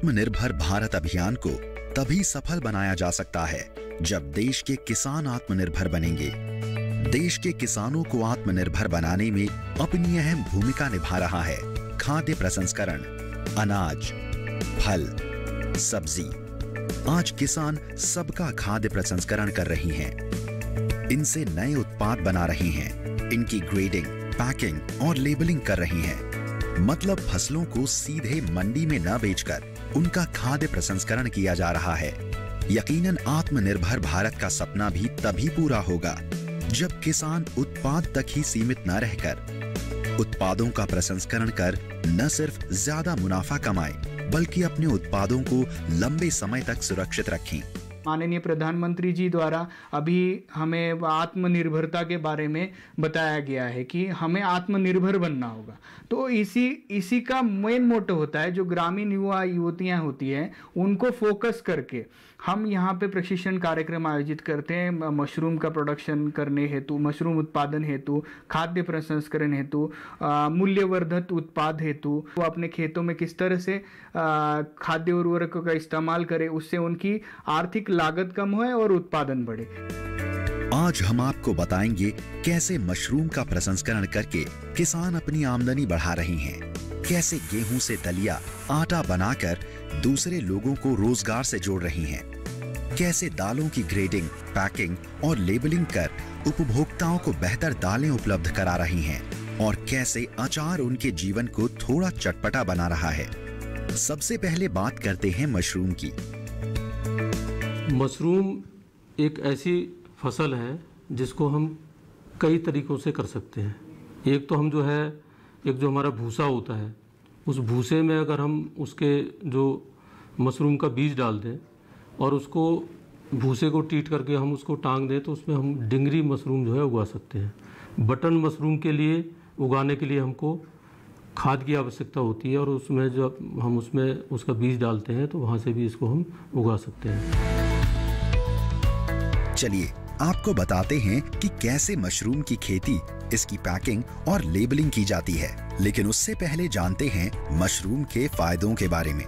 आत्मनिर्भर भारत अभियान को तभी सफल बनाया जा सकता है जब देश के किसान आत्मनिर्भर बनेंगे। देश के किसानों को आत्मनिर्भर बनाने में अपनी अहम भूमिका निभा रहा है खाद्य प्रसंस्करण, अनाज, फल, सब्जी। आज किसान सबका खाद्य प्रसंस्करण कर रही हैं। इनसे नए उत्पाद बना रही हैं, इनकी ग्रेडिंग, पैकिंग और लेबलिंग कर रही हैं। मतलब फसलों को सीधे मंडी में न बेचकर उनका खाद्य प्रसंस्करण किया जा रहा है। यकीनन आत्मनिर्भर भारत का सपना भी तभी पूरा होगा जब किसान उत्पाद तक ही सीमित न रहकर उत्पादों का प्रसंस्करण कर न सिर्फ ज्यादा मुनाफा कमाए बल्कि अपने उत्पादों को लंबे समय तक सुरक्षित रखें। माननीय प्रधानमंत्री जी द्वारा अभी हमें आत्मनिर्भरता के बारे में बताया गया है कि हमें आत्मनिर्भर बनना होगा। तो इसी का मेन मोटो होता है, जो ग्रामीण युवा युवतियां होती हैं उनको फोकस करके हम यहाँ पे प्रशिक्षण कार्यक्रम आयोजित करते हैं। मशरूम का प्रोडक्शन करने हेतु, मशरूम उत्पादन हेतु, खाद्य प्रसंस्करण हेतु, मूल्यवर्धित उत्पाद हेतु वो अपने खेतों में किस तरह से खाद्य उर्वरकों का इस्तेमाल करें, उससे उनकी आर्थिक लागत कम होए और उत्पादन बढ़े। आज हम आपको बताएंगे कैसे मशरूम का प्रसंस्करण करके किसान अपनी आमदनी बढ़ा रहे हैं, कैसे गेहूं से दलिया, आटा बनाकर दूसरे लोगों को रोजगार से जोड़ रही हैं, कैसे दालों की ग्रेडिंग, पैकिंग और लेबलिंग कर उपभोक्ताओं को बेहतर दालें उपलब्ध करा रही हैं और कैसे अचार उनके जीवन को थोड़ा चटपटा बना रहा है। सबसे पहले बात करते हैं मशरूम की। मशरूम एक ऐसी फसल है जिसको हम कई तरीकों से कर सकते हैं। एक तो हम एक जो हमारा भूसा होता है, उस भूसे में अगर हम उसके जो मशरूम का बीज डाल दें और उसको भूसे को ट्रीट करके हम उसको टांग दें तो उसमें हम डिंगरी मशरूम उगा सकते हैं। बटन मशरूम के लिए उगाने के लिए हमको खाद की आवश्यकता होती है और उसमें जब हम उसमें उसका बीज डालते हैं तो वहाँ से भी इसको हम उगा सकते हैं। चलिए आपको बताते हैं कि कैसे मशरूम की खेती, इसकी पैकिंग और लेबलिंग की जाती है। लेकिन उससे पहले जानते हैं मशरूम के फायदों के बारे में।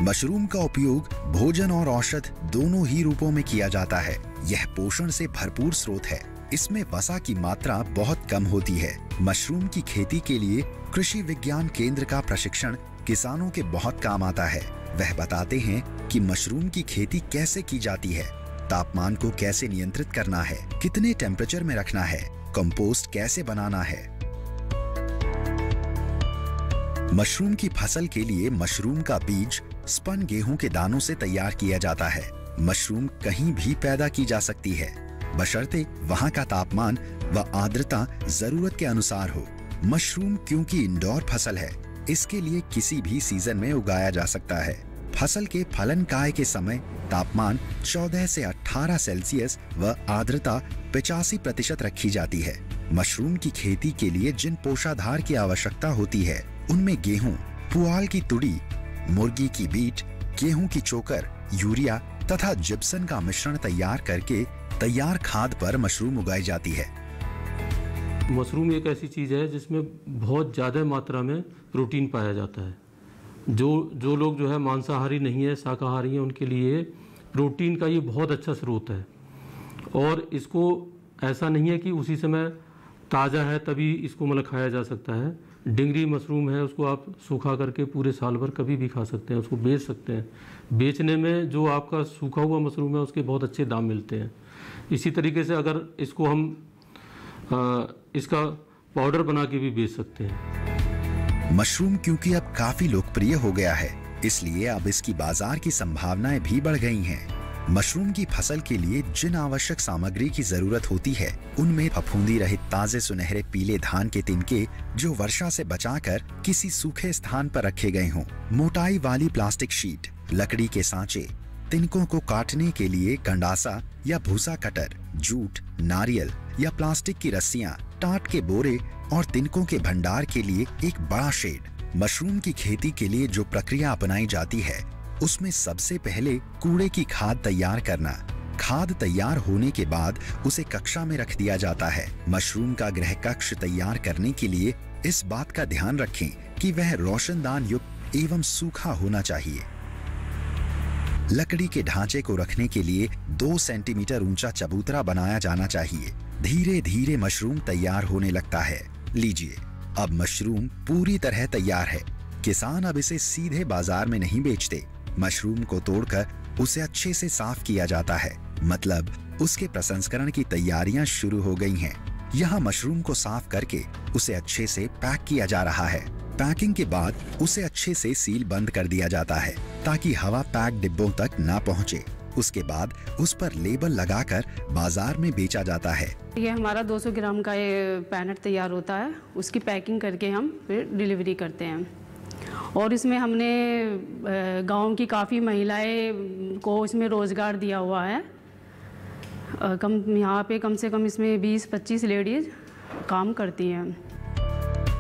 मशरूम का उपयोग भोजन और औषध दोनों ही रूपों में किया जाता है। यह पोषण से भरपूर स्रोत है। इसमें वसा की मात्रा बहुत कम होती है। मशरूम की खेती के लिए कृषि विज्ञान केंद्र का प्रशिक्षण किसानों के बहुत काम आता है। वह बताते हैं कि मशरूम की खेती कैसे की जाती है, तापमान को कैसे नियंत्रित करना है, कितने टेम्परेचर में रखना है, कंपोस्ट कैसे बनाना है। मशरूम की फसल के लिए मशरूम का बीज स्पन गेहूं के दानों से तैयार किया जाता है। मशरूम कहीं भी पैदा की जा सकती है, बशर्ते वहां का तापमान व आर्द्रता जरूरत के अनुसार हो। मशरूम क्योंकि इंडोर फसल है, इसके लिए किसी भी सीजन में उगाया जा सकता है। फसल के फलन काय के समय तापमान 14 से 18 सेल्सियस व आर्द्रता 85% रखी जाती है। मशरूम की खेती के लिए जिन पोषाधार की आवश्यकता होती है उनमें गेहूं, पुआल की तुड़ी, मुर्गी की बीट, गेहूं की चोकर, यूरिया तथा जिप्सन का मिश्रण तैयार करके तैयार खाद पर मशरूम उगाई जाती है। मशरूम एक ऐसी चीज़ है जिसमें बहुत ज़्यादा मात्रा में प्रोटीन पाया जाता है। जो लोग मांसाहारी नहीं है, शाकाहारी हैं, उनके लिए प्रोटीन का ये बहुत अच्छा स्रोत है। और इसको ऐसा नहीं है कि उसी समय ताज़ा है तभी इसको खाया जा सकता है। डिंगरी मशरूम है, उसको आप सूखा करके पूरे साल भर कभी भी खा सकते हैं, उसको बेच सकते हैं। बेचने में जो आपका सूखा हुआ मशरूम है उसके बहुत अच्छे दाम मिलते हैं। इसी तरीके से अगर इसको हम इसका पाउडर बना के भी बेच सकते हैं। मशरूम क्योंकि अब काफी लोकप्रिय हो गया है, इसलिए अब इसकी बाजार की संभावनाएं भी बढ़ गई हैं। मशरूम की फसल के लिए जिन आवश्यक सामग्री की जरूरत होती है उनमें फफूंदी रहित ताजे सुनहरे पीले धान के तिनके जो वर्षा से बचाकर किसी सूखे स्थान पर रखे गए हों, मोटाई वाली प्लास्टिक शीट, लकड़ी के सांचे, तिनकों को काटने के लिए कंडासा या भूसा कटर, जूट, नारियल या प्लास्टिक की रस्सियां, टाट के बोरे और तिनकों के भंडार के लिए एक बड़ा शेड। मशरूम की खेती के लिए जो प्रक्रिया अपनाई जाती है उसमें सबसे पहले कूड़े की खाद तैयार करना। खाद तैयार होने के बाद उसे कक्षा में रख दिया जाता है। मशरूम का गृह कक्ष तैयार करने के लिए इस बात का ध्यान रखें कि वह रोशनदान युक्त एवं सूखा होना चाहिए। लकड़ी के ढांचे को रखने के लिए 2 सेंटीमीटर ऊंचा चबूतरा बनाया जाना चाहिए। धीरे धीरे मशरूम तैयार होने लगता है। लीजिए, अब मशरूम पूरी तरह तैयार है। किसान अब इसे सीधे बाजार में नहीं बेचते। मशरूम को तोड़कर उसे अच्छे से साफ किया जाता है, मतलब उसके प्रसंस्करण की तैयारियां शुरू हो गई हैं। यहाँ मशरूम को साफ करके उसे अच्छे से पैक किया जा रहा है। पैकिंग के बाद उसे अच्छे से सील बंद कर दिया जाता है ताकि हवा पैक डिब्बों तक ना पहुँचे। उसके बाद उस पर लेबल लगाकर बाजार में बेचा जाता है। ये हमारा 200 ग्राम का ये पैनेट तैयार होता है, उसकी पैकिंग करके हम फिर डिलीवरी करते हैं। और इसमें हमने गांव की काफ़ी महिलाएं को इसमें रोज़गार दिया हुआ है। यहाँ पे कम से कम इसमें 20-25 लेडीज काम करती हैं।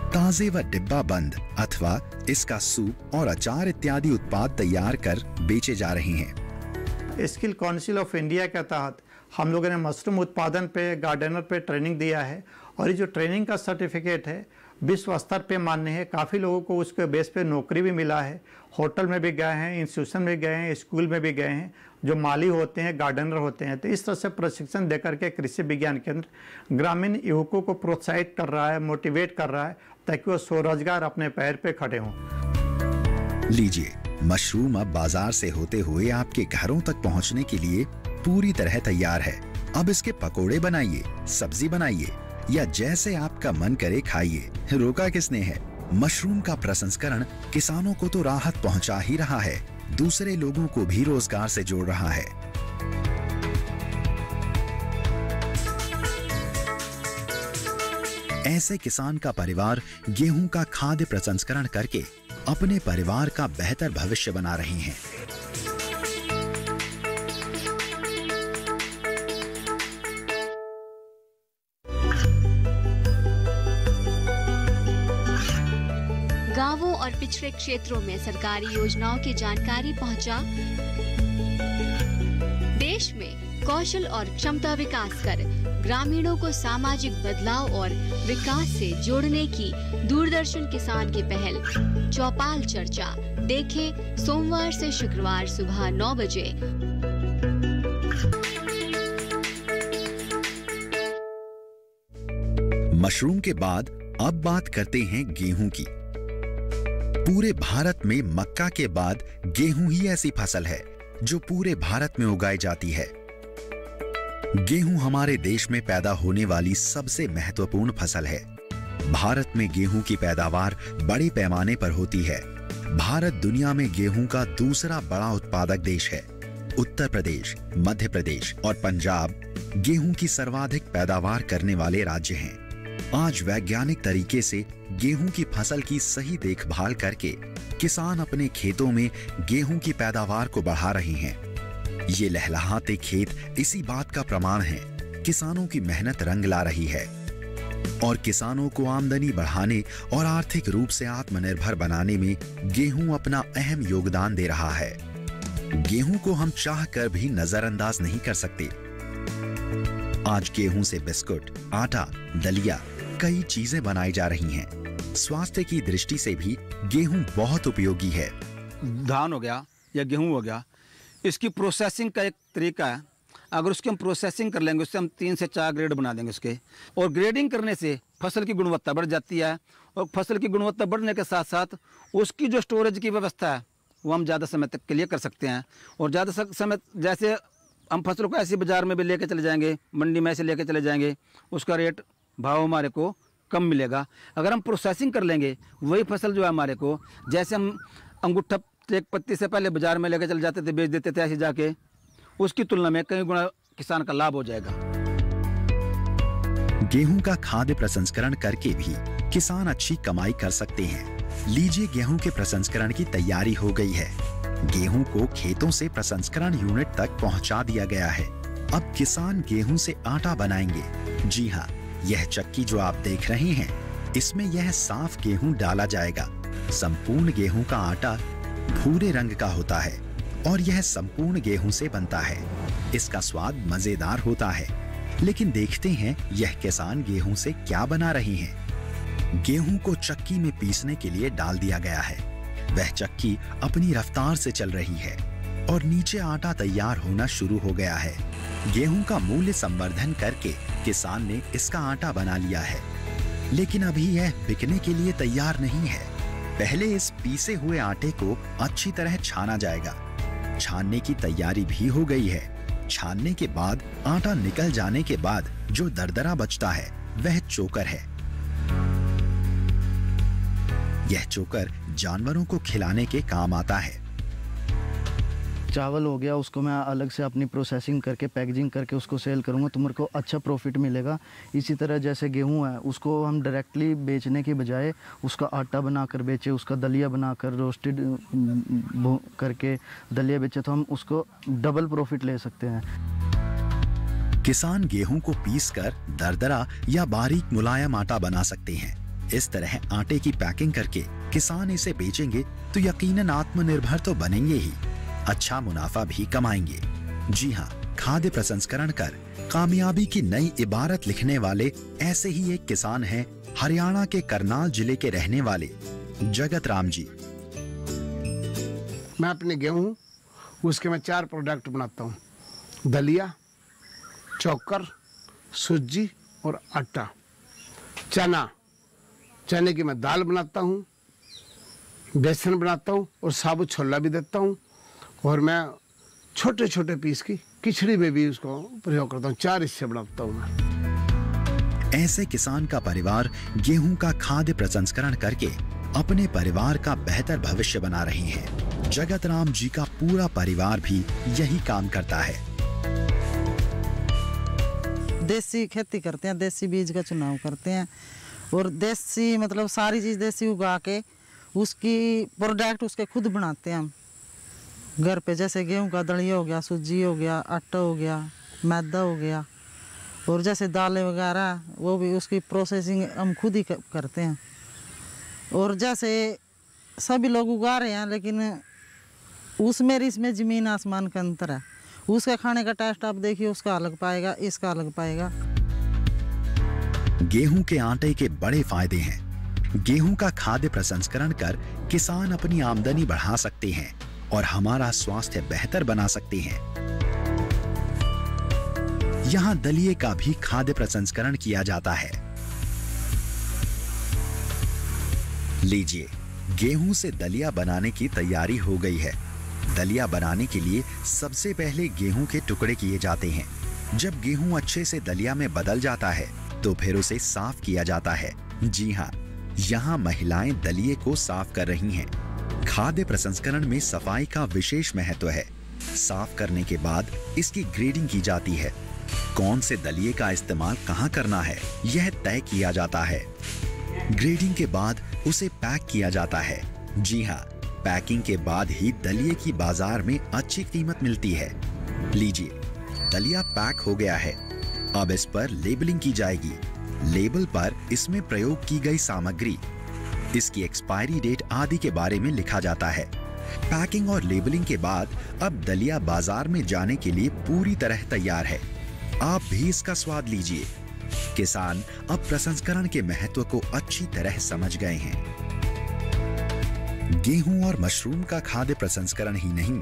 ताज़े व डिब्बा बंद अथवा इसका सूप और अचार इत्यादि उत्पाद तैयार कर बेचे जा रहे हैं। स्किल काउंसिल ऑफ इंडिया के तहत हम लोगों ने मशरूम उत्पादन पे, गार्डनर पे ट्रेनिंग दिया है और ये जो ट्रेनिंग का सर्टिफिकेट है विश्व स्तर पे मान्य है। काफ़ी लोगों को उसके बेस पे नौकरी भी मिला है। होटल में भी गए हैं, इंस्टीट्यूशन में गए हैं, स्कूल में भी गए हैं, जो माली होते हैं, गार्डनर होते हैं। तो इस तरह से प्रशिक्षण देकर के कृषि विज्ञान केंद्र ग्रामीण युवकों को प्रोत्साहित कर रहा है, मोटिवेट कर रहा है ताकि वो स्वरोजगार अपने पैर पे खड़े हों। लीजिए, मशरूम अब बाजार से होते हुए आपके घरों तक पहुंचने के लिए पूरी तरह तैयार है। अब इसके पकोड़े बनाइए, सब्जी बनाइए या जैसे आपका मन करे खाइए, रोका किसने है। मशरूम का प्रसंस्करण किसानों को तो राहत पहुंचा ही रहा है, दूसरे लोगों को भी रोजगार से जोड़ रहा है। ऐसे किसान का परिवार गेहूं का खाद्य प्रसंस्करण करके अपने परिवार का बेहतर भविष्य बना रहे हैं। गांवों और पिछड़े क्षेत्रों में सरकारी योजनाओं की जानकारी पहुंचा। देश में कौशल और क्षमता विकास कर ग्रामीणों को सामाजिक बदलाव और विकास से जोड़ने की दूरदर्शन किसान की पहल चौपाल चर्चा देखें सोमवार से शुक्रवार सुबह 9 बजे। मशरूम के बाद अब बात करते हैं गेहूं की। पूरे भारत में मक्का के बाद गेहूं ही ऐसी फसल है जो पूरे भारत में उगाई जाती है। गेहूं हमारे देश में पैदा होने वाली सबसे महत्वपूर्ण फसल है। भारत में गेहूं की पैदावार बड़े पैमाने पर होती है। भारत दुनिया में गेहूं का दूसरा बड़ा उत्पादक देश है। उत्तर प्रदेश, मध्य प्रदेश और पंजाब गेहूं की सर्वाधिक पैदावार करने वाले राज्य हैं। आज वैज्ञानिक तरीके से गेहूं की फसल की सही देखभाल करके किसान अपने खेतों में गेहूं की पैदावार को बढ़ा रहे हैं। ये लहलहाते खेत इसी बात का प्रमाण है। किसानों की मेहनत रंग ला रही है और किसानों को आमदनी बढ़ाने और आर्थिक रूप से आत्मनिर्भर बनाने में गेहूं अपना अहम योगदान दे रहा है। गेहूं को हम चाहकर भी नजरअंदाज नहीं कर सकते। आज गेहूं से बिस्कुट, आटा, दलिया कई चीजें बनाई जा रही हैं। स्वास्थ्य की दृष्टि से भी गेहूं बहुत उपयोगी है। धान हो गया या गेहूं हो गया, इसकी प्रोसेसिंग का एक तरीका है। अगर उसकी हम प्रोसेसिंग कर लेंगे, उससे हम 3 से 4 ग्रेड बना देंगे उसके, और ग्रेडिंग करने से फसल की गुणवत्ता बढ़ जाती है। और फसल की गुणवत्ता बढ़ने के साथ साथ उसकी जो स्टोरेज की व्यवस्था है वो हम ज़्यादा समय तक के लिए कर सकते हैं। और ज़्यादा समय, जैसे हम फसलों को ऐसे बाज़ार में भी लेके चले जाएंगे, मंडी में ऐसे लेके चले जाएंगे, उसका रेट भाव हमारे को कम मिलेगा। अगर हम प्रोसेसिंग कर लेंगे वही फसल जो है हमारे को, जैसे हम अंगूठा एक पत्ती से पहले बाजार में लेके चले जाते थे, बेच देते थे ऐसे जाके, उसकी तुलना में कई गुना किसान का लाभ हो जाएगा। गेहूं का खाद्य प्रसंस्करण करके भी किसान अच्छी कमाई कर सकते हैं। लीजिए, गेहूं के प्रसंस्करण की तैयारी हो गई है। गेहूं को खेतों से प्रसंस्करण यूनिट तक पहुंचा दिया गया है। अब किसान गेहूं से आटा बनाएंगे। जी हाँ, यह चक्की जो आप देख रहे हैं, इसमें यह साफ गेहूं डाला जाएगा। संपूर्ण गेहूं का आटा भूरे रंग का होता है और यह संपूर्ण गेहूं से बनता है। इसका स्वाद मजेदार होता है। लेकिन देखते हैं यह किसान गेहूं से क्या बना रहे हैं। गेहूं को चक्की में पीसने के लिए डाल दिया गया है। वह चक्की अपनी रफ्तार से चल रही है। और नीचे आटा तैयार होना शुरू हो गया है। गेहूं का मूल्य संवर्धन करके किसान ने इसका आटा बना लिया है, लेकिन अभी यह बिकने के लिए तैयार नहीं है। पहले इस पीसे हुए आटे को अच्छी तरह छाना जाएगा। छानने की तैयारी भी हो गई है। छानने के बाद आटा निकल जाने के बाद जो दरदरा बचता है वह चोकर है। यह चोकर जानवरों को खिलाने के काम आता है। चावल हो गया, उसको मैं अलग से अपनी प्रोसेसिंग करके पैकेजिंग करके उसको सेल करूँगा तो मेरे को अच्छा प्रॉफिट मिलेगा। इसी तरह जैसे गेहूं है, उसको हम डायरेक्टली बेचने की बजाय उसका आटा बनाकर बेचे, उसका दलिया बनाकर रोस्टेड करके दलिया बेचे तो हम उसको डबल प्रॉफिट ले सकते हैं। किसान गेहूं को पीसकर दरदरा या बारीक मुलायम आटा बना सकते हैं। इस तरह आटे की पैकिंग करके किसान इसे बेचेंगे तो यकीनन आत्मनिर्भर तो बनेंगे ही, अच्छा मुनाफा भी कमाएंगे। जी हाँ, खाद्य प्रसंस्करण कर कामयाबी की नई इबारत लिखने वाले ऐसे ही एक किसान हैं हरियाणा के करनाल जिले के रहने वाले जगत राम जी। मैं अपने गेहूं उसके मैं 4 प्रोडक्ट बनाता हूँ, दलिया, चोकर, सूजी और आटा। चने की मैं दाल बनाता हूँ, बेसन बनाता हूँ और साबुत छोला भी देता हूँ। और मैं छोटे छोटे पीस की खिचड़ी में भी उसको प्रयोग करता हूँ। 4 हिस्से बनाता हूँ मैं। ऐसे किसान का परिवार गेहूं का खाद्य प्रसंस्करण करके अपने परिवार का बेहतर भविष्य बना रहे हैं। जगत राम जी का पूरा परिवार भी यही काम करता है। देसी खेती करते हैं, देसी बीज का चुनाव करते हैं और देसी मतलब सारी चीज़ देसी उगा के उसकी प्रोडक्ट उसके खुद बनाते हैं हम घर पे। जैसे गेहूं का दलिया हो गया, सूजी हो गया, आटा हो गया, मैदा हो गया और जैसे दालें वगैरह वो भी उसकी प्रोसेसिंग हम खुद ही करते हैं। और जैसे सभी लोग उगा रहे हैं लेकिन उसमें इसमें ज़मीन आसमान का अंतर है। उसका खाने का टेस्ट आप देखिए, उसका अलग पाएगा, इसका अलग पाएगा। गेहूं के आटे के बड़े फायदे हैं। गेहूं का खाद्य प्रसंस्करण कर किसान अपनी आमदनी बढ़ा सकते हैं और हमारा स्वास्थ्य बेहतर बना सकते हैं। यहां दलिये का भी खाद्य प्रसंस्करण किया जाता है। लीजिए, गेहूं से दलिया बनाने की तैयारी हो गई है। दलिया बनाने के लिए सबसे पहले गेहूं के टुकड़े किए जाते हैं। जब गेहूं अच्छे से दलिया में बदल जाता है तो फिर उसे साफ किया जाता है। जी हाँ, यहाँ महिलाएं दलिये को साफ कर रही हैं। खाद्य प्रसंस्करण में सफाई का विशेष महत्व है। साफ करने के बाद इसकी ग्रेडिंग की जाती है। कौन से दलिये का इस्तेमाल कहाँ करना है यह तय किया जाता है। ग्रेडिंग के बाद उसे पैक किया जाता है। जी हाँ, पैकिंग के बाद ही दलिये की बाजार में अच्छी कीमत मिलती है। लीजिए, दलिया पैक हो गया है। अब इस पर लेबलिंग की जाएगी। लेबल पर इसमें प्रयोग की गई सामग्री, इसकी एक्सपायरी डेट आदि के बारे में लिखा जाता है। पैकिंग और लेबलिंग के बाद अब दलिया बाजार में जाने के लिए पूरी तरह तैयार है। आप भी इसका स्वाद लीजिए। किसान अब प्रसंस्करण के महत्व को अच्छी तरह समझ गए हैं। गेहूं और मशरूम का खाद्य प्रसंस्करण ही नहीं,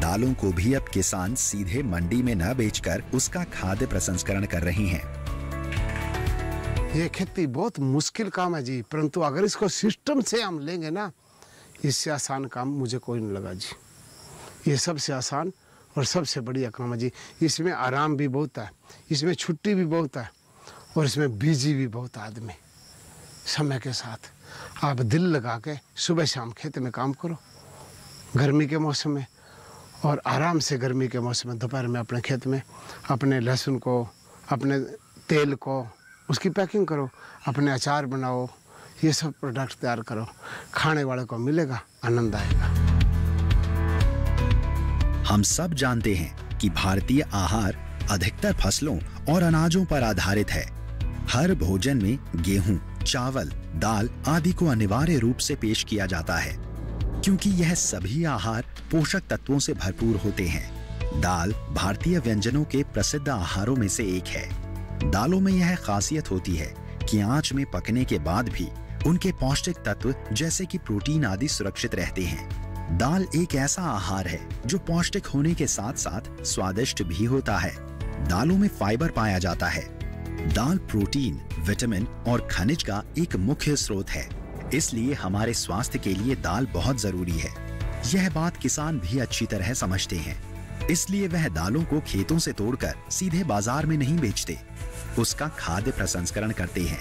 दालों को भी अब किसान सीधे मंडी में न बेचकर उसका खाद्य प्रसंस्करण कर रहे हैं। ये खेती बहुत मुश्किल काम है जी, परंतु अगर इसको सिस्टम से हम लेंगे ना, इससे आसान काम मुझे कोई नहीं लगा जी। ये सबसे आसान और सबसे बढ़िया काम है जी। इसमें आराम भी बहुत है, इसमें छुट्टी भी बहुत है और इसमें बिजी भी बहुत आदमी। समय के साथ आप दिल लगा के सुबह शाम खेत में काम करो गर्मी के मौसम में, और आराम से गर्मी के मौसम में दोपहर में अपने खेत में अपने लहसुन को, अपने तेल को, उसकी पैकिंग करो, अपने अचार बनाओ, ये सब प्रोडक्ट तैयार करो। खाने वाले को मिलेगा, आनंद आएगा। हम सब जानते हैं कि भारतीय आहार अधिकतर फसलों और अनाजों पर आधारित है। हर भोजन में गेहूं, चावल, दाल आदि को अनिवार्य रूप से पेश किया जाता है, क्योंकि यह सभी आहार पोषक तत्वों से भरपूर होते हैं। दाल भारतीय व्यंजनों के प्रसिद्ध आहारों में से एक है। दालों में यह खासियत होती है कि आंच में पकने के बाद भी उनके पौष्टिक तत्व जैसे कि प्रोटीन आदि सुरक्षित रहते हैं। दाल एक ऐसा आहार है जो पौष्टिक होने के साथ साथ स्वादिष्ट भी होता है। दालों में फाइबर पाया जाता है। दाल प्रोटीन, विटामिन और खनिज का एक मुख्य स्रोत है, इसलिए हमारे स्वास्थ्य के लिए दाल बहुत जरूरी है। यह बात किसान भी अच्छी तरह समझते हैं, इसलिए वह दालों को खेतों से तोड़कर सीधे बाजार में नहीं बेचते, उसका खाद्य प्रसंस्करण करते हैं।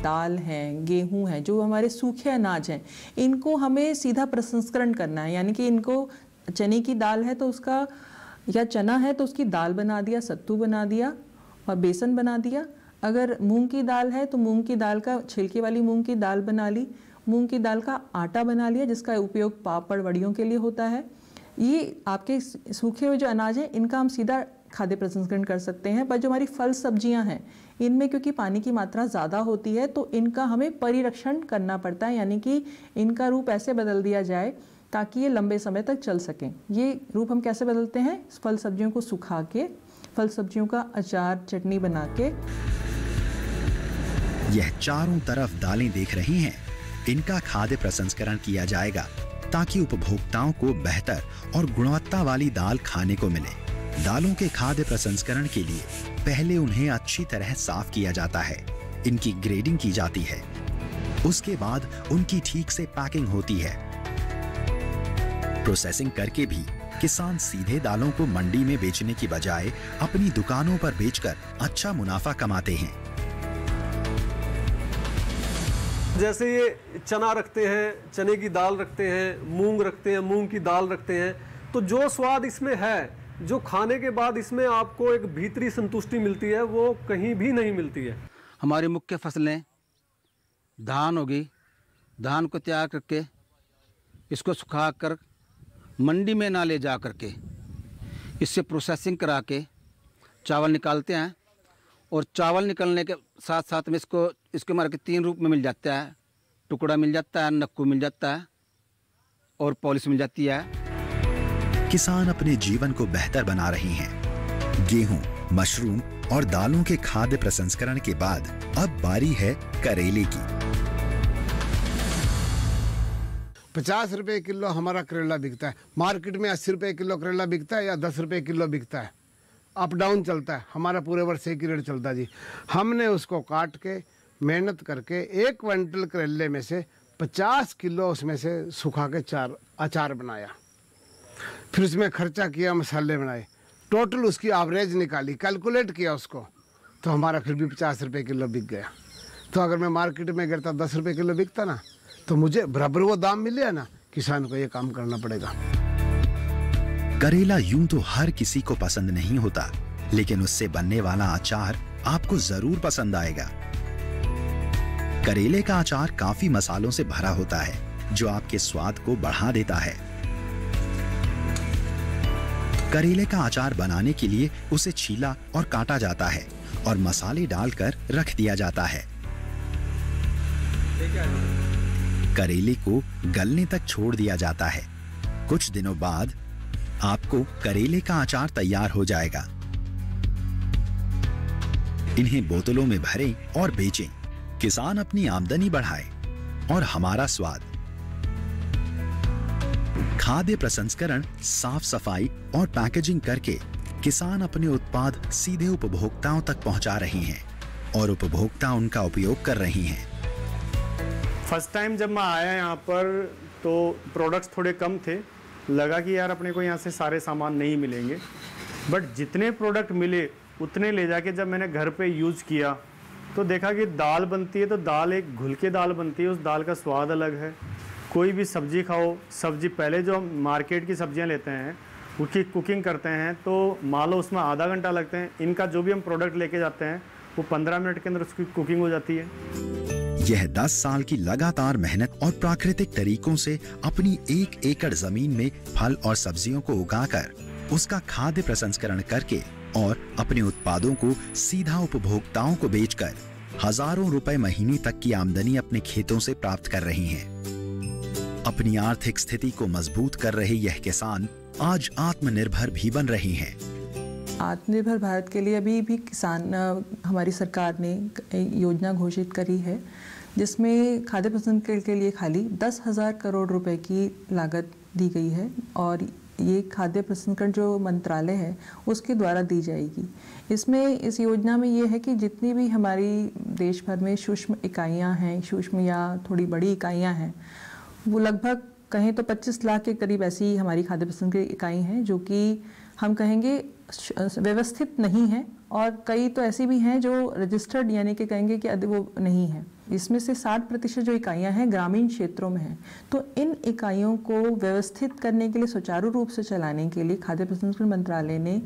दाल है, गेहूं है, जो हमारे सूखे अनाज हैं, इनको हमें सीधा प्रसंस्करण करना है। यानी कि इनको चने की दाल है तो उसका, या चना है तो उसकी दाल बना दिया, सत्तू बना दिया और बेसन बना दिया। अगर मूंग की दाल है तो मूंग की दाल का, छिलके वाली मूंग की दाल बना ली, मूंग की दाल का आटा बना लिया जिसका उपयोग पापड़ वड़ियों के लिए होता है। ये आपके सूखे हुए जो अनाज हैं इनका हम सीधा खाद्य प्रसंस्करण कर सकते हैं। पर जो हमारी फल सब्जियां हैं इनमें क्योंकि पानी की मात्रा ज़्यादा होती है तो इनका हमें परिरक्षण करना पड़ता है, यानी कि इनका रूप ऐसे बदल दिया जाए ताकि ये लंबे समय तक चल सकें। ये रूप हम कैसे बदलते हैं? फल सब्जियों को सुखा के, फल सब्जियों का अचार, चटनी बना के। यह चारों तरफ दालें देख रही हैं, इनका खाद्य प्रसंस्करण किया जाएगा ताकि उपभोक्ताओं को बेहतर और गुणवत्ता वाली दाल खाने को मिले। दालों के खाद्य प्रसंस्करण के लिए पहले उन्हें अच्छी तरह साफ किया जाता है, इनकी ग्रेडिंग की जाती है, उसके बाद उनकी ठीक से पैकिंग होती है। प्रोसेसिंग करके भी किसान सीधे दालों को मंडी में बेचने की बजाय अपनी दुकानों पर बेचकर अच्छा मुनाफा कमाते हैं। जैसे ये चना रखते हैं, चने की दाल रखते हैं, मूंग रखते हैं, मूंग की दाल रखते हैं, तो जो स्वाद इसमें है, जो खाने के बाद इसमें आपको एक भीतरी संतुष्टि मिलती है, वो कहीं भी नहीं मिलती है। हमारी मुख्य फसलें धान होगी, धान को तैयार करके इसको सुखाकर मंडी में ना ले जा करके इससे प्रोसेसिंग करा के चावल निकालते हैं, और चावल निकलने के साथ साथ में इसके मार के 3 रूप में मिल जाता है। टुकड़ा मिल जाता है, नक्कू मिल जाता है और पॉलिश मिल जाती है। किसान अपने जीवन को बेहतर बना रहे हैं। गेहूं, मशरूम और दालों के खाद्य प्रसंस्करण के बाद अब बारी है करेले की। 50 रुपए किलो हमारा करेला बिकता है। मार्केट में 80 रुपए किलो करेला बिकता है या 10 रुपए किलो बिकता है। अप डाउन चलता है, हमारा पूरे वर्ष एक ही रेट चलता है जी। हमने उसको काट के मेहनत करके 1 क्विंटल करेले में से 50 किलो उसमें से सुखा के अचार बनाया, फिर उसमें खर्चा किया, मसाले बनाए, टोटल उसकी एवरेज निकाली, कैलकुलेट किया उसको, तो हमारा फिर भी 50 रुपए किलो बिक गया। तो अगर मैं मार्केट में गिरता 10 रुपए किलो बिकता ना, तो मुझे बराबर वो दाम मिले ना, किसान को ये काम करना पड़ेगा। करेला यूं तो हर किसी को पसंद नहीं होता, लेकिन उससे बनने वाला अचार आपको जरूर पसंद आएगा। करेले का अचार काफी मसालों से भरा होता है जो आपके स्वाद को बढ़ा देता है। करेले का अचार बनाने के लिए उसे छीला और काटा जाता है और मसाले डालकर रख दिया जाता है। करेले को गलने तक छोड़ दिया जाता है। कुछ दिनों बाद आपको करेले का अचार तैयार हो जाएगा। इन्हें बोतलों में भरें और बेचें। किसान अपनी आमदनी बढ़ाए और हमारा स्वाद। खाद्य प्रसंस्करण, साफ सफाई और पैकेजिंग करके किसान अपने उत्पाद सीधे उपभोक्ताओं तक पहुंचा रहे हैं और उपभोक्ता उनका उपयोग कर रहे हैं। फर्स्ट टाइम जब मैं आया यहाँ पर तो प्रोडक्ट्स थोड़े कम थे, लगा कि यार अपने को यहाँ से सारे सामान नहीं मिलेंगे, बट जितने प्रोडक्ट मिले उतने ले जाके जब मैंने घर पे यूज़ किया तो देखा कि दाल बनती है तो दाल एक घुल के दाल बनती है, उस दाल का स्वाद अलग है। कोई भी सब्जी खाओ, सब्जी पहले जो हम मार्केट की सब्जियां लेते हैं उसकी कुकिंग करते हैं तो मान लो उसमें आधा घंटा लगते हैं, इनका जो भी हम प्रोडक्ट लेके जाते हैं वो 15 मिनट के अंदर उसकी कुकिंग हो जाती है। यह 10 साल की लगातार मेहनत और प्राकृतिक तरीकों से अपनी 1 एकड़ जमीन में फल और सब्जियों को उगाकर उसका खाद्य प्रसंस्करण करके और अपने उत्पादों को सीधा उपभोक्ताओं को बेचकर हजारों रुपए महीने तक की आमदनी अपने खेतों से प्राप्त कर रहे हैं। अपनी आर्थिक स्थिति को मजबूत कर रहे यह किसान आज आत्मनिर्भर भी बन रहे हैं। आत्मनिर्भर भारत के लिए अभी भी किसान, हमारी सरकार ने योजना घोषित करी है जिसमें खाद्य प्रसंस्करण के लिए खाली 10,000 करोड़ रुपए की लागत दी गई है और ये खाद्य प्रसंस्करण जो मंत्रालय है उसके द्वारा दी जाएगी। इसमें इस योजना में ये है कि जितनी भी हमारी देश भर में सूक्ष्म इकाइयाँ हैं, सूक्ष्म या थोड़ी बड़ी इकाइयाँ हैं, वो लगभग कहें तो 25 लाख के करीब ऐसी हमारी खाद्य प्रसंस्करण इकाई हैं जो कि हम कहेंगे व्यवस्थित नहीं है, और कई तो ऐसी भी हैं जो रजिस्टर्ड यानी कि कहेंगे कि वो नहीं है। इसमें से 60% जो इकाइयां हैं ग्रामीण क्षेत्रों में हैं। तो इन इकाइयों को व्यवस्थित करने के लिए, सुचारू रूप से चलाने के लिए खाद्य प्रसंस्करण मंत्रालय ने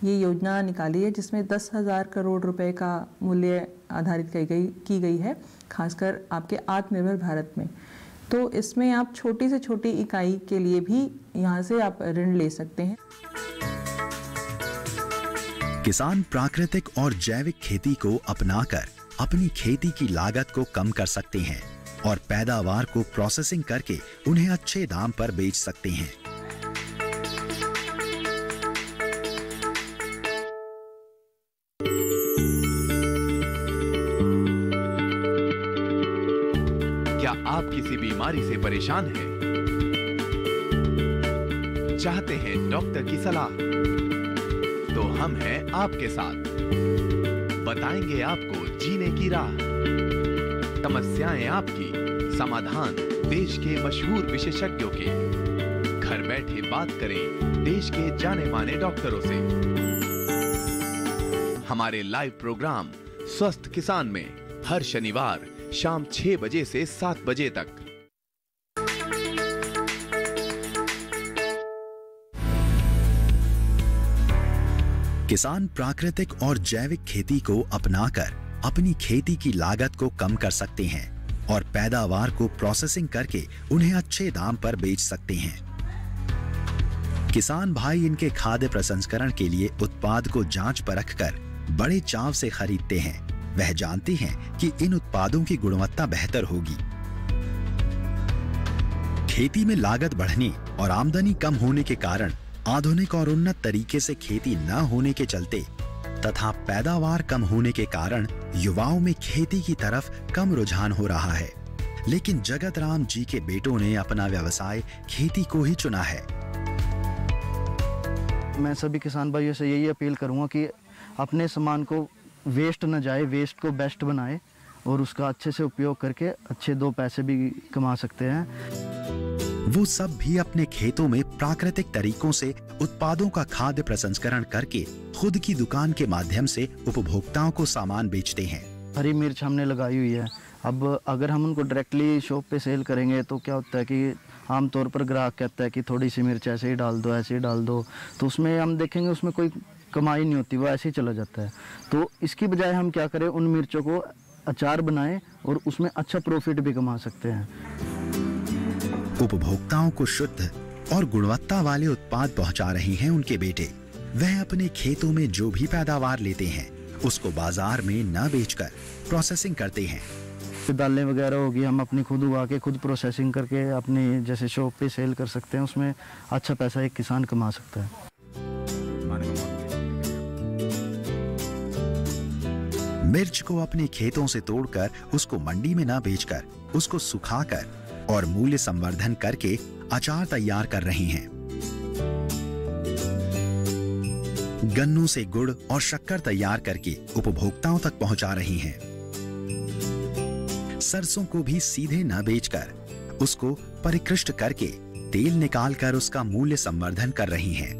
ये योजना निकाली है, जिसमें 10,000 करोड़ रुपए का मूल्य आधारित की गई है, खासकर आपके आत्मनिर्भर भारत में। तो इसमें आप छोटी से छोटी इकाई के लिए भी यहाँ से आप ऋण ले सकते हैं। किसान प्राकृतिक और जैविक खेती को अपनाकर अपनी खेती की लागत को कम कर सकते हैं और पैदावार को प्रोसेसिंग करके उन्हें अच्छे दाम पर बेच सकते हैं। क्या आप किसी बीमारी से परेशान हैं? चाहते हैं डॉक्टर की सलाह? तो हम हैं आपके साथ, बताएंगे आपको जीने की राह। समस्याएं आपकी, समाधान देश के मशहूर विशेषज्ञों के। घर बैठे बात करें देश के जाने माने डॉक्टरों से। हमारे लाइव प्रोग्राम स्वस्थ किसान में हर शनिवार शाम 6 बजे से 7 बजे तक। किसान प्राकृतिक और जैविक खेती को अपनाकर अपनी खेती की लागत को कम कर सकते हैं और पैदावार को प्रोसेसिंग करके उन्हें अच्छे दाम पर बेच सकते हैं। किसान भाई इनके खाद्य प्रसंस्करण के लिए उत्पाद को जांच परख कर बड़े चाव से खरीदते हैं। वह जानते हैं कि इन उत्पादों की गुणवत्ता बेहतर होगी। खेती में लागत बढ़ने और आमदनी कम होने के कारण आधुनिक और उन्नत तरीके से खेती न होने के चलते तथा पैदावार कम होने के कारण युवाओं में खेती की तरफ कम रुझान हो रहा है। लेकिन जगत राम जी के बेटों ने अपना व्यवसाय खेती को ही चुना है। मैं सभी किसान भाइयों से यही अपील करूंगा कि अपने सामान को वेस्ट न जाए, वेस्ट को बेस्ट बनाए और उसका अच्छे से उपयोग करके अच्छे 2 पैसे भी कमा सकते हैं। वो सब भी अपने खेतों में प्राकृतिक तरीकों से उत्पादों का खाद्य प्रसंस्करण करके खुद की दुकान के माध्यम से उपभोक्ताओं को सामान बेचते हैं। हरी मिर्च हमने लगाई हुई है। अब अगर हम उनको डायरेक्टली शॉप पे सेल करेंगे तो क्या होता है कि आमतौर पर ग्राहक कहता है कि थोड़ी सी मिर्च ऐसे ही डाल दो, ऐसे ही डाल दो, तो उसमें हम देखेंगे उसमें कोई कमाई नहीं होती, वो ऐसे ही चला जाता है। तो इसकी बजाय हम क्या करें, उन मिर्चों को अचार बनाएं और उसमें अच्छा प्रॉफिट भी कमा सकते हैं। उपभोक्ताओं को शुद्ध और गुणवत्ता वाले उत्पाद पहुंचा रहे हैं उनके बेटे। वह अपने खेतों में जो भी पैदावार लेते हैं उसको बाजार में न बेचकर प्रोसेसिंग करते हैं। दालें वगैरह होगी, हम अपनी खुद उगा के खुद प्रोसेसिंग करके अपनी जैसे शॉप पे सेल कर सकते हैं। उसमें अच्छा पैसा एक किसान कमा सकता है। मिर्च को अपने खेतों से तोड़कर उसको मंडी में न बेचकर उसको सुखाकर और मूल्य संवर्धन करके अचार तैयार कर रहे हैं। गन्नों से गुड़ और शक्कर तैयार करके उपभोक्ताओं तक पहुंचा रही हैं। सरसों को भी सीधे न बेचकर उसको परिकृष्ट करके तेल निकालकर उसका मूल्य संवर्धन कर रही हैं।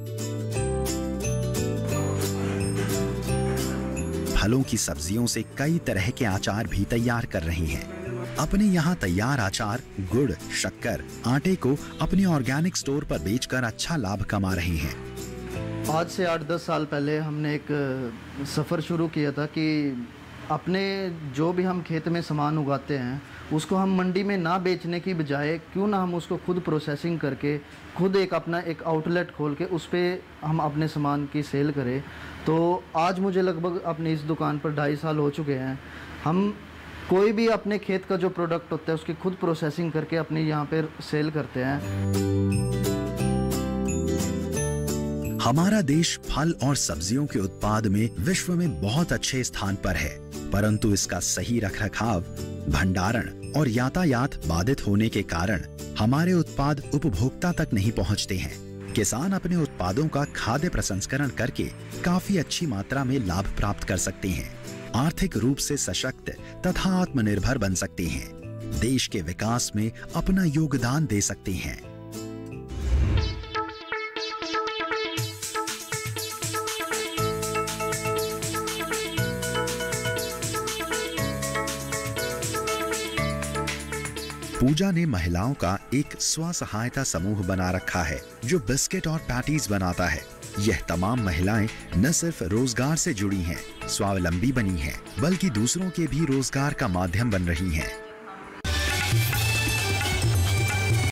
फलों की सब्जियों से कई तरह के अचार भी तैयार कर रही हैं। अपने यहाँ तैयार अचार, गुड़, शक्कर, आटे को अपने ऑर्गेनिक स्टोर पर बेचकर अच्छा लाभ कमा रहे हैं। आज से 8-10 साल पहले हमने एक सफ़र शुरू किया था कि अपने जो भी हम खेत में सामान उगाते हैं उसको हम मंडी में ना बेचने की बजाय क्यों ना हम उसको खुद प्रोसेसिंग करके खुद अपना एक आउटलेट खोल के उस पर हम अपने सामान की सेल करें। तो आज मुझे लगभग अपनी इस दुकान पर 2.5 साल हो चुके हैं। हम कोई भी अपने खेत का जो प्रोडक्ट होता है उसकी खुद प्रोसेसिंग करके अपने यहाँ पर सेल करते हैं। हमारा देश फल और सब्जियों के उत्पाद में विश्व में बहुत अच्छे स्थान पर है, परंतु इसका सही रखरखाव, भंडारण और यातायात बाधित होने के कारण हमारे उत्पाद उपभोक्ता तक नहीं पहुंचते हैं। किसान अपने उत्पादों का खाद्य प्रसंस्करण करके काफी अच्छी मात्रा में लाभ प्राप्त कर सकते हैं, आर्थिक रूप से सशक्त तथा आत्मनिर्भर बन सकते हैं, देश के विकास में अपना योगदान दे सकते हैं। पूजा ने महिलाओं का एक स्व सहायता समूह बना रखा है जो बिस्किट और पैटीज बनाता है। यह तमाम महिलाएं न सिर्फ रोजगार से जुड़ी हैं, स्वावलंबी बनी हैं, बल्कि दूसरों के भी रोजगार का माध्यम बन रही हैं।